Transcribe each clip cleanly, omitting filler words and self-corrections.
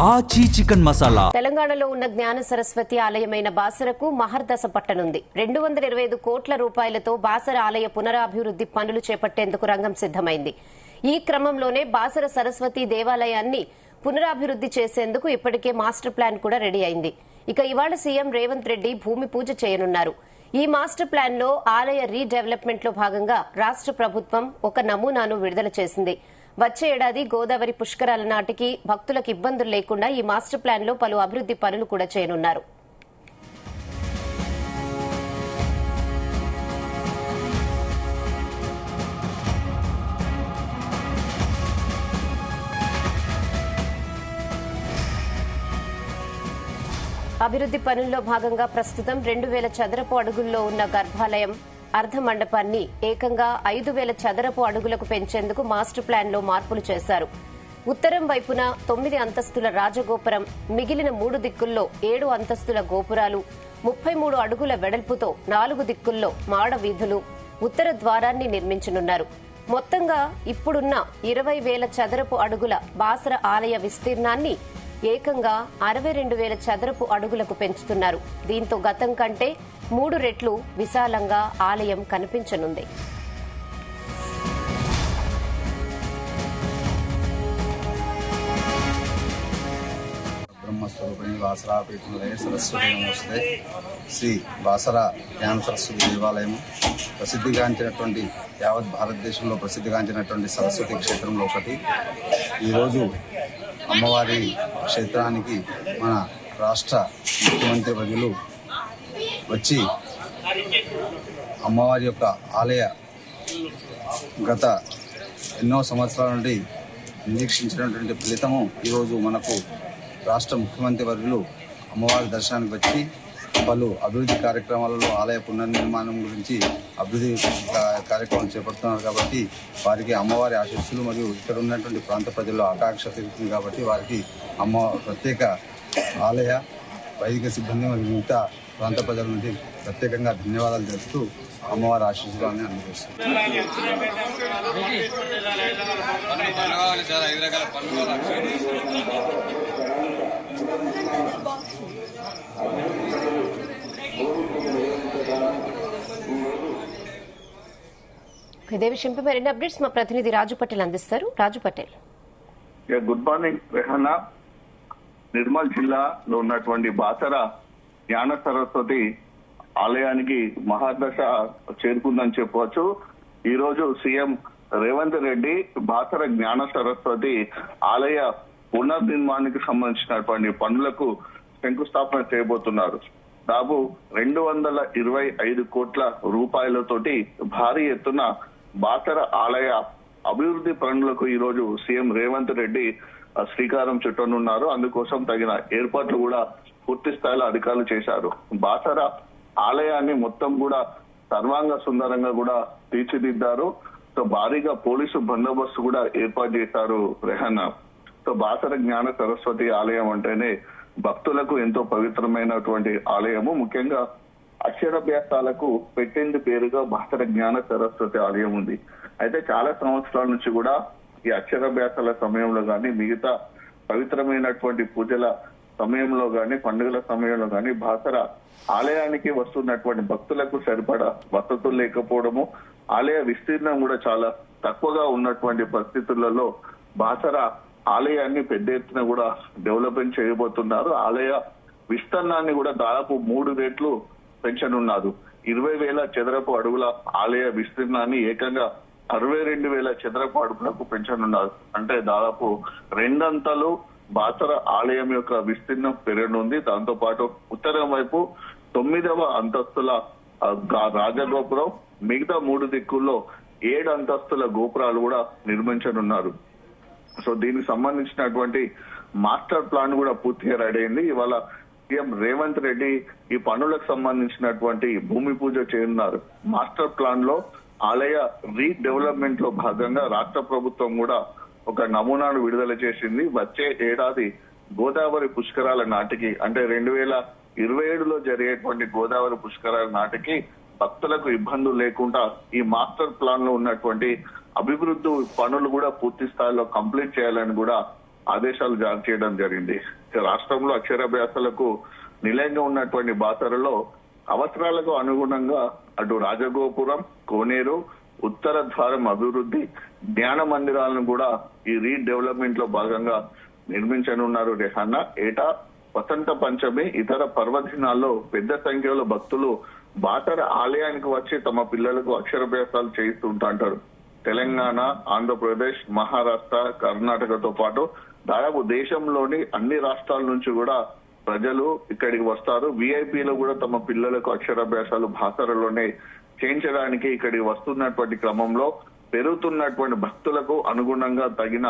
ఆచి చికెన్ మసాలా. తెలంగాణలో ఉన్న జ్ఞాన సరస్వతి ఆలయమైన బాసరకు మహర్దశ పట్టనుంది. 225 కోట్ల రూపాయలతో బాసర ఆలయ పునరాభివృద్ది పనులు చేపట్టేందుకు రంగం సిద్దమైంది. ఈ క్రమంలోనే బాసర సరస్వతి దేవాలయాన్ని పునరాభివృద్ది చేసేందుకు ఇప్పటికే మాస్టర్ ప్లాన్ కూడా రెడీ అయింది. ఇక ఇవాళ సీఎం రేవంత్ రెడ్డి భూమి పూజ చేయనున్నారు. ఈ మాస్టర్ ప్లాన్ లో ఆలయ రీడెవలప్మెంట్ లో భాగంగా రాష్ట్ర ప్రభుత్వం ఒక నమూనాను విడుదల చేసింది. వచ్చే ఏడాది గోదావరి పుష్కరాల నాటికి భక్తులకు ఇబ్బందులు లేకుండా ఈ మాస్టర్ ప్లాన్ లో పలు అభివృద్ది పనులు కూడా చేయనున్నారు. అభివృద్ది పనుల్లో భాగంగా ప్రస్తుతం 2000 చదరపు అడుగుల్లో ఉన్న గర్భాలయం అర్ధ మండపాన్ని ఏకంగా 5000 చదరపు అడుగులకు పెంచేందుకు మాస్టర్ ప్లాన్ లో మార్పులు చేశారు. ఉత్తరం వైపున 9 అంతస్తుల రాజగోపురం, మిగిలిన 3 దిక్కుల్లో 7 అంతస్తుల గోపురాలు, 33 అడుగుల వెడల్పుతో 4 దిక్కుల్లో మాడ వీధులు, ఉత్తర ద్వారాన్ని నిర్మించనున్నారు. మొత్తంగా ఇప్పుడున్న 20,000 చదరపు అడుగుల బాసర ఆలయ విస్తీర్ణాన్ని ఏకంగా 62,000 చదరపు అడుగులకు పెంచుతున్నారు. దీంతో గతం కంటే 3 రెట్లు విశాలంగా ఆలయం కనిపించనుంది. బ్రహ్మస్వరూపిణి బాసరాపీఠంలో సరస్వతి నమస్తే. శ్రీ బాసర జ్ఞాన సరస్వతి దేవాలయం ప్రసిద్ధిగాంచినటువంటి యావత్ భారతదేశంలో ప్రసిద్ధిగాంచినటువంటి సరస్వతి క్షేత్రంలో ఒకటి. ఈరోజు అమ్మవారి క్షేత్రానికి మన రాష్ట్ర ముఖ్యమంత్రి వర్యులు వచ్చి అమ్మవారి యొక్క ఆలయ గత ఎన్నో సంవత్సరాల నుండి నిరీక్షించినటువంటి ఫలితము ఈరోజు మనకు రాష్ట్ర ముఖ్యమంత్రి వర్యులు అమ్మవారి దర్శనానికి వచ్చి పలు అభివృద్ధి కార్యక్రమాలలో ఆలయ పునర్నిర్మాణం గురించి అభివృద్ధి కార్యక్రమాలు చేపడుతున్నారు. కాబట్టి వారికి అమ్మవారి ఆశీస్సులు మరియు ఇక్కడ ఉన్నటువంటి ప్రాంత ప్రజల్లో ఆకాంక్ష పెరుగుతుంది. కాబట్టి వారికి ప్రత్యేక ఆలయ వైదిక సిబ్బంది మరియు మిగతా ప్రాంత ప్రజల నుండి ప్రత్యేకంగా ధన్యవాదాలు తెలుపుతూ అమ్మవారి ఆశీస్సులను అందజేస్తుంది. ఇదే విషయంపై మరిన్ని అప్డేట్స్ మా ప్రతినిధి రాజు పటేల్ అందిస్తారు. రాజు పటేల్. Good morning Rehana. నిర్మల్ జిల్లాలో ఉన్నటువంటి బాసర జ్ఞాన సరస్వతి ఆలయానికి మహాదశ చేరుకుందని చెప్పవచ్చు. ఈ రోజు సీఎం రేవంత్ రెడ్డి బాసర జ్ఞాన సరస్వతి ఆలయ పునర్నిర్మాణానికి సంబంధించినటువంటి పనులకు శంకుస్థాపన చేయబోతున్నారు. దాదాపు 225 కోట్ల రూపాయలతోటి భారీ ఎత్తున బాసర ఆలయ అభివృద్ధి పనులకు ఈ రోజు సీఎం రేవంత్ రెడ్డి శ్రీకారం చుట్టనున్నారు. అందుకోసం తగిన ఏర్పాట్లు కూడా పూర్తి స్థాయిలో అధికారులు చేశారు. బాసర ఆలయాన్ని మొత్తం కూడా సర్వాంగ సుందరంగా కూడా తీర్చిదిద్దారు. సో భారీగా పోలీసు బందోబస్తు కూడా ఏర్పాటు చేశారు రెహన్నా. సో బాసర జ్ఞాన సరస్వతి ఆలయం అంటేనే భక్తులకు ఎంతో పవిత్రమైనటువంటి ఆలయము. ముఖ్యంగా అక్షరాభ్యాసాలకు పెట్టింది పేరుగా బాసర జ్ఞాన సరస్వతి ఆలయం ఉంది. అయితే చాలా సంవత్సరాల నుంచి కూడా ఈ అక్షరాభ్యాసాల సమయంలో గాని, మిగతా పవిత్రమైనటువంటి పూజల సమయంలో గాని, పండుగల సమయంలో గాని బాసర ఆలయానికి వస్తున్నటువంటి భక్తులకు సరిపడా వసతులు లేకపోవడము, ఆలయ విస్తీర్ణం కూడా చాలా తక్కువగా ఉన్నటువంటి పరిస్థితులలో బాసర ఆలయాన్ని పెద్ద ఎత్తున కూడా డెవలప్మెంట్ చేయబోతున్నారు. ఆలయ విస్తీర్ణాన్ని కూడా దాదాపు 3 రెట్లు పెంచనున్నారు. 20,000 చదరపు అడుగుల ఆలయ విస్తీర్ణాన్ని ఏకంగా 62,000 చదరపు అడుగులకు పెంచనున్నారు. అంటే దాదాపు 2 అంతలు బాసర ఆలయం యొక్క విస్తీర్ణం పెరగనుంది. దాంతో పాటు ఉత్తరం వైపు 9వ అంతస్తుల రాజగోపురం, మిగతా 3 దిక్కుల్లో 7 అంతస్తుల గోపురాలు కూడా నిర్మించనున్నారు. సో దీనికి సంబంధించినటువంటి మాస్టర్ ప్లాన్ కూడా పూర్తిగా రెడీ అయింది. ఇవాళ సీఎం రేవంత్ రెడ్డి ఈ పనులకు సంబంధించినటువంటి భూమి పూజ చేయనున్నారు. మాస్టర్ ప్లాన్ లో ఆలయ రీడెవలప్మెంట్ లో భాగంగా రాష్ట్ర ప్రభుత్వం కూడా ఒక నమూనాను విడుదల చేసింది. వచ్చే ఏడాది గోదావరి పుష్కరాల నాటికి, అంటే 2027లో జరిగేటువంటి గోదావరి పుష్కరాల నాటికి భక్తులకు ఇబ్బందులు లేకుండా ఈ మాస్టర్ ప్లాన్ లో ఉన్నటువంటి అభివృద్ధి పనులు కూడా పూర్తి స్థాయిలో కంప్లీట్ చేయాలని కూడా ఆదేశాలు జారీ చేయడం జరిగింది. రాష్ట్రంలో అక్షరాభ్యాసాలకు నిలయంగా ఉన్నటువంటి బాసరలో అవసరాలకు అనుగుణంగా అటు రాజగోపురం, కోనేరు, ఉత్తర ద్వారం అభివృద్ధి, జ్ఞాన మందిరాలను కూడా ఈ రీడెవలప్మెంట్ లో భాగంగా నిర్మించనున్నారు రెహన్న. ఏటా వసంత పంచమి ఇతర పర్వదినాల్లో పెద్ద సంఖ్యలో భక్తులు బాసర ఆలయానికి వచ్చి తమ పిల్లలకు అక్షరాభ్యాసాలు చేయిస్తుంటారు. తెలంగాణ, ఆంధ్రప్రదేశ్, మహారాష్ట్ర, కర్ణాటకతో పాటు దాదాపు దేశంలోని అన్ని రాష్ట్రాల నుంచి కూడా ప్రజలు ఇక్కడికి వస్తారు. విఐపీలు కూడా తమ పిల్లలకు అక్షరాభ్యాసాలు బాసరలోనే చేయించడానికి ఇక్కడికి వస్తున్నటువంటి క్రమంలో పెరుగుతున్నటువంటి భక్తులకు అనుగుణంగా తగిన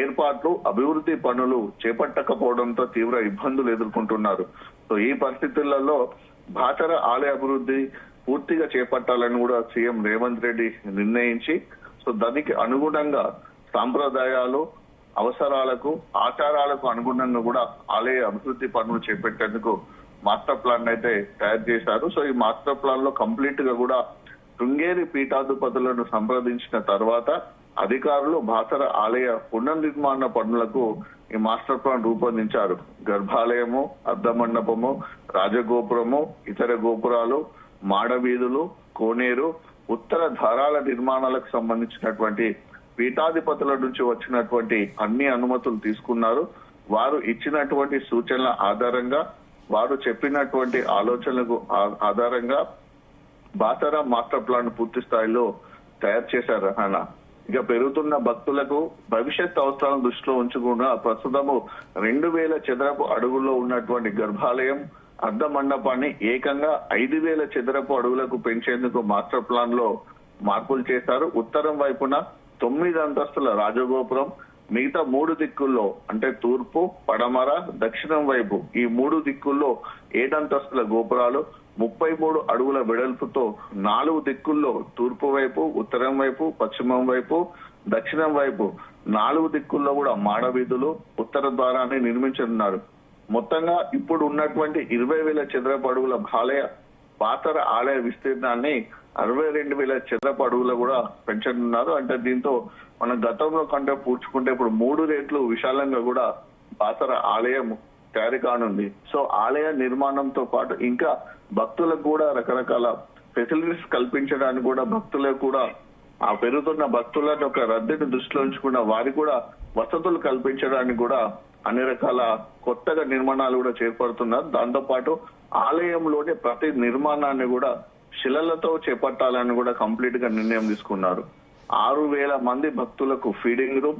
ఏర్పాట్లు, అభివృద్ధి పనులు చేపట్టకపోవడంతో తీవ్ర ఇబ్బందులు ఎదుర్కొంటున్నారు. సో ఈ పరిస్థితులలో బాసర ఆలయ అభివృద్ధి పూర్తిగా చేపట్టాలని కూడా సీఎం రేవంత్ రెడ్డి నిర్ణయించి, సో దానికి అనుగుణంగా సాంప్రదాయాలు, అవసరాలకు, ఆచారాలకు అనుగుణంగా కూడా ఆలయ అభివృద్ధి పనులు చేపట్టేందుకు మాస్టర్ ప్లాన్ అయితే తయారు చేశారు. సో ఈ మాస్టర్ ప్లాన్ లో కంప్లీట్ గా కూడా శృంగేరి పీఠాధిపతులను సంప్రదించిన తర్వాత అధికారులు బాసర ఆలయ పునర్నిర్మాణ పనులకు ఈ మాస్టర్ ప్లాన్ రూపొందించారు. గర్భాలయము, అర్ధమండపము, రాజగోపురము, ఇతర గోపురాలు, మాడవీధులు, కోనేరు, ఉత్తర ద్వారాల నిర్మాణాలకు సంబంధించినటువంటి పీఠాధిపతుల నుంచి వచ్చినటువంటి అన్ని అనుమతులు తీసుకున్నారు. వారు ఇచ్చినటువంటి సూచనల ఆధారంగా, వారు చెప్పినటువంటి ఆలోచనలకు ఆధారంగా బాసర మాస్టర్ ప్లాన్ పూర్తి స్థాయిలో తయారు చేశారు అన్న. ఇక పెరుగుతున్న భక్తులకు భవిష్యత్ అవసరాలను దృష్టిలో ఉంచుకున్న ప్రస్తుతము 2000 చదరపు అడుగుల్లో ఉన్నటువంటి గర్భాలయం, అర్ధ మండపాన్ని ఏకంగా 5000 చదరపు అడుగులకు పెంచేందుకు మాస్టర్ ప్లాన్ లో మార్పులు చేశారు. ఉత్తరం వైపున 9 అంతస్తుల రాజగోపురం, మిగతా 3 దిక్కుల్లో అంటే తూర్పు, పడమర, దక్షిణం వైపు ఈ 3 దిక్కుల్లో 7 అంతస్తుల గోపురాలు, 33 అడుగుల వెడల్పుతో 4 దిక్కుల్లో తూర్పు వైపు, ఉత్తరం వైపు, పశ్చిమం వైపు, దక్షిణం వైపు 4 దిక్కుల్లో కూడా మాడవీధులు, ఉత్తర ద్వారాన్ని నిర్మించనున్నారు. మొత్తంగా ఇప్పుడు ఉన్నటువంటి 20,000 చదరపు అడుగుల బాసర ఆలయ విస్తీర్ణాన్ని 62,000 చదరపు అడుగులు కూడా పెంచనున్నారు. అంటే దీంతో మన గతంలో కంటే పూడ్చుకుంటే ఇప్పుడు 3 రెట్లు విశాలంగా కూడా బాసర ఆలయం తయారు కానుంది. సో ఆలయ నిర్మాణంతో పాటు ఇంకా భక్తులకు కూడా రకరకాల ఫెసిలిటీస్ కల్పించడానికి కూడా భక్తులకు కూడా ఆ పెరుగుతున్న భక్తులను ఒక రద్దీని దృష్టిలో ఉంచుకున్న వారికి కూడా వసతులు కల్పించడానికి కూడా అన్ని రకాల కొత్తగా నిర్మాణాలు కూడా చేపడుతున్నారు. దాంతో పాటు ఆలయంలోని ప్రతి నిర్మాణాన్ని కూడా శిలలతో చేపట్టాలని కూడా కంప్లీట్ గా నిర్ణయం తీసుకున్నారు. 6,000 మంది భక్తులకు feeding room,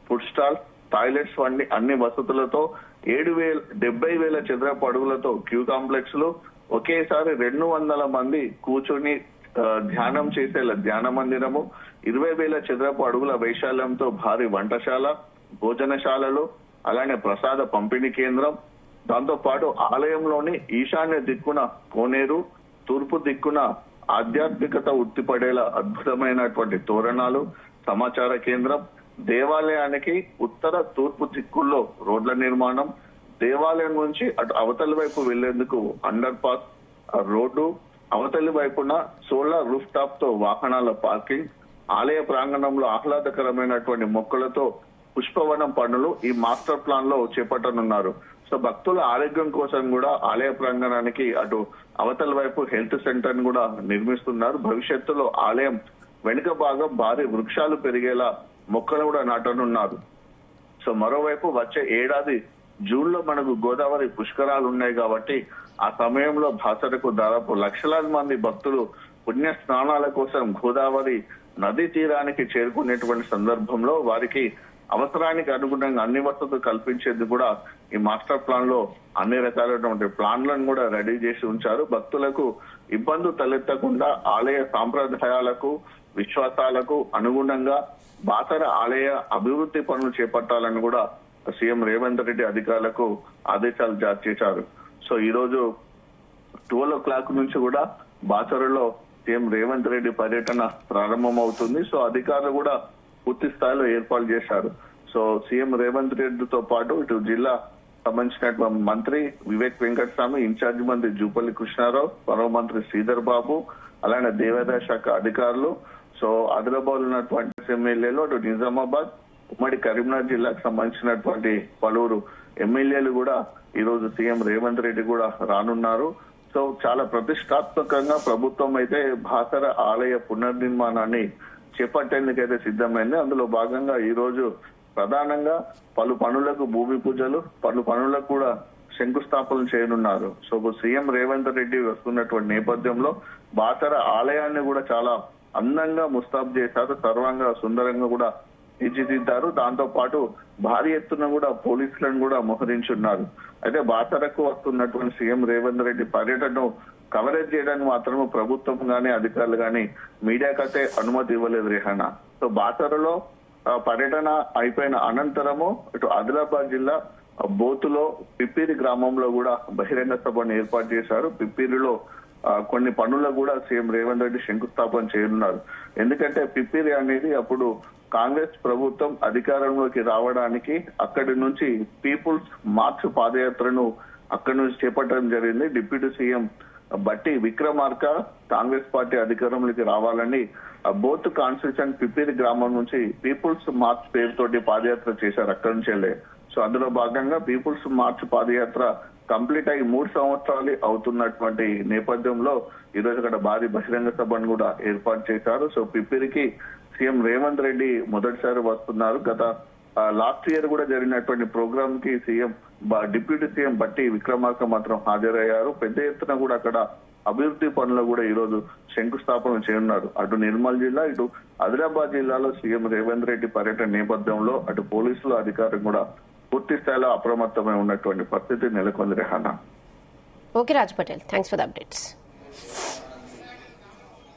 food stall, toilets వంటి అన్ని వసతులతో 70,000 చదరపు అడుగులతో క్యూ కాంప్లెక్స్ లు, ఒకేసారి 200 మంది కూర్చొని ధ్యానం చేసేలా ధ్యాన మందిరము, 20,000 చదరపు అడుగుల వైశాల్యంతో భారీ వంటశాల, భోజనశాలలు, అలానే ప్రసాద పంపిణీ కేంద్రం, దాంతో పాటు ఆలయంలోని ఈశాన్య దిక్కున కోనేరు, తూర్పు దిక్కున ఆధ్యాత్మికత ఉట్టిపడేలా అద్భుతమైనటువంటి తోరణాలు, సమాచార కేంద్రం, దేవాలయానికి ఉత్తర, తూర్పు దిక్కుల్లో రోడ్ల నిర్మాణం, దేవాలయం నుంచి అటు అవతలి వైపు వెళ్లేందుకు అండర్ పాస్ రోడ్డు, అవతలి వైపున సోలార్ రూఫ్ టాప్ తో వాహనాల పార్కింగ్, ఆలయ ప్రాంగణంలో ఆహ్లాదకరమైనటువంటి మొక్కలతో పుష్పవనం పనులు ఈ మాస్టర్ ప్లాన్ లో చేపట్టనున్నారు. సో భక్తుల ఆరోగ్యం కోసం కూడా ఆలయ ప్రాంగణానికి అటు అవతల వైపు హెల్త్ సెంటర్ ని కూడా నిర్మిస్తున్నారు. భవిష్యత్తులో ఆలయం వెనుక భాగం భారీ వృక్షాలు పెరిగేలా మొక్కలు కూడా నాటనున్నారు. సో మరోవైపు వచ్చే ఏడాది జూన్ లో మనకు గోదావరి పుష్కరాలు ఉన్నాయి కాబట్టి ఆ సమయంలో బాసరకు దాదాపు లక్షలాది మంది భక్తులు పుణ్య స్నానాల కోసం గోదావరి నదీ తీరానికి చేరుకునేటువంటి సందర్భంలో వారికి అవసరానికి అనుగుణంగా అన్ని వసతులు కల్పించేందుకు కూడా ఈ మాస్టర్ ప్లాన్ లో అన్ని రకాలైనటువంటి ప్లాన్లను కూడా రెడీ చేసి ఉంచారు. భక్తులకు ఇబ్బందులు తలెత్తకుండా ఆలయ సాంప్రదాయాలకు, విశ్వాసాలకు అనుగుణంగా బాసర ఆలయ అభివృద్ధి పనులు చేపట్టాలని కూడా సీఎం రేవంత్ రెడ్డి అధికారులకు ఆదేశాలు జారీ చేశారు. సో ఈ రోజు 12 o'clock నుంచి కూడా బాసరలో సీఎం రేవంత్ రెడ్డి పర్యటన ప్రారంభమవుతుంది. సో అధికారులు కూడా పూర్తి స్థాయిలో ఏర్పాటు చేశారు. సో సీఎం రేవంత్ రెడ్డితో పాటు ఇటు జిల్లా సంబంధించినటువంటి మంత్రి వివేక్ వెంకటస్వామి, ఇన్ఛార్జ్ మంత్రి జూపల్లి కృష్ణారావు, మరో మంత్రి శ్రీధర్ బాబు, అలానే దేవాదాయ శాఖ అధికారులు, సో ఆదిలాబాద్ ఉన్నటువంటి ఎమ్మెల్యేలు, అటు నిజామాబాద్, ఉమ్మడి కరీంనగర్ జిల్లాకు సంబంధించినటువంటి పలువురు ఎమ్మెల్యేలు కూడా ఈ రోజు సీఎం రేవంత్ రెడ్డి కూడా రానున్నారు. సో చాలా ప్రతిష్టాత్మకంగా ప్రభుత్వం అయితే బాసర ఆలయ పునర్నిర్మాణాన్ని చేపట్టేందుకైతే సిద్ధమైంది. అందులో భాగంగా ఈ రోజు ప్రధానంగా పలు పనులకు భూమి పూజలు, పలు పనులకు కూడా శంకుస్థాపన చేయనున్నారు. సో సీఎం రేవంత్ రెడ్డి వస్తున్నటువంటి నేపథ్యంలో బాసర ఆలయాన్ని కూడా చాలా అందంగా ముస్తాబు చేశారు, సర్వంగా సుందరంగా కూడా తీర్చిదిద్దారు. దాంతో పాటు భారీ ఎత్తున కూడా పోలీసులను కూడా మోహరించున్నారు. అయితే బాసరకు వస్తున్నటువంటి సీఎం రేవంత్ రెడ్డి పర్యటనను కవరేజ్ చేయడానికి మాత్రమే ప్రభుత్వం గానీ అధికారులు గానీ మీడియాకైతే అనుమతి ఇవ్వలేదు రేహనా. సో బాసరలో పర్యటన అయిపోయిన అనంతరము ఇటు ఆదిలాబాద్ జిల్లా బోతులో పిప్పిరి గ్రామంలో కూడా బహిరంగ సభను ఏర్పాటు చేశారు. పిప్పిరిలో కొన్ని పనులకు కూడా సీఎం రేవంత్ రెడ్డి శంకుస్థాపన చేయనున్నారు. ఎందుకంటే పిప్పిరి అనేది అప్పుడు కాంగ్రెస్ ప్రభుత్వం అధికారంలోకి రావడానికి అక్కడి నుంచి పీపుల్స్ మార్చ్ పాదయాత్రను అక్కడి నుంచి చేపట్టడం జరిగింది. డిప్యూటీ సీఎం బట్టి విక్రమార్క కాంగ్రెస్ పార్టీ అధికారంలోకి రావాలని బోత్ కాన్స్టిట్యూషన్ పిప్పిరి గ్రామం నుంచి పీపుల్స్ మార్చ్ పేరుతోటి పాదయాత్ర చేశారు అక్కడి నుంచి. సో అందులో భాగంగా పీపుల్స్ మార్చ్ పాదయాత్ర కంప్లీట్ అయ్యి 3 సంవత్సరాలు అవుతున్నటువంటి నేపథ్యంలో ఈ రోజు అక్కడ భారీ బహిరంగ సభను కూడా ఏర్పాటు చేశారు. సో పిప్పిరికి సీఎం రేవంత్ రెడ్డి మొదటిసారి వస్తున్నారు. గత లాస్ట్ ఇయర్ కూడా జరిగినటువంటి ప్రోగ్రామ్ కి డిప్యూటీ సీఎం బట్టి విక్రమార్క మాత్రం హాజరయ్యారు. పెద్ద ఎత్తున కూడా అక్కడ అభివృద్ధి పనులు కూడా ఈ రోజు శంకుస్థాపన చేయనున్నారు. అటు నిర్మల్ జిల్లా, ఇటు ఆదిలాబాద్ జిల్లాలో సీఎం రేవంత్ రెడ్డి పర్యటన నేపథ్యంలో అటు పోలీసులు అధికారులు కూడా పూర్తి స్థాయిలో అప్రమత్తమై ఉన్నటువంటి పరిస్థితి నెలకొంది Rehana. Okay Raj Patel, thanks for the updates.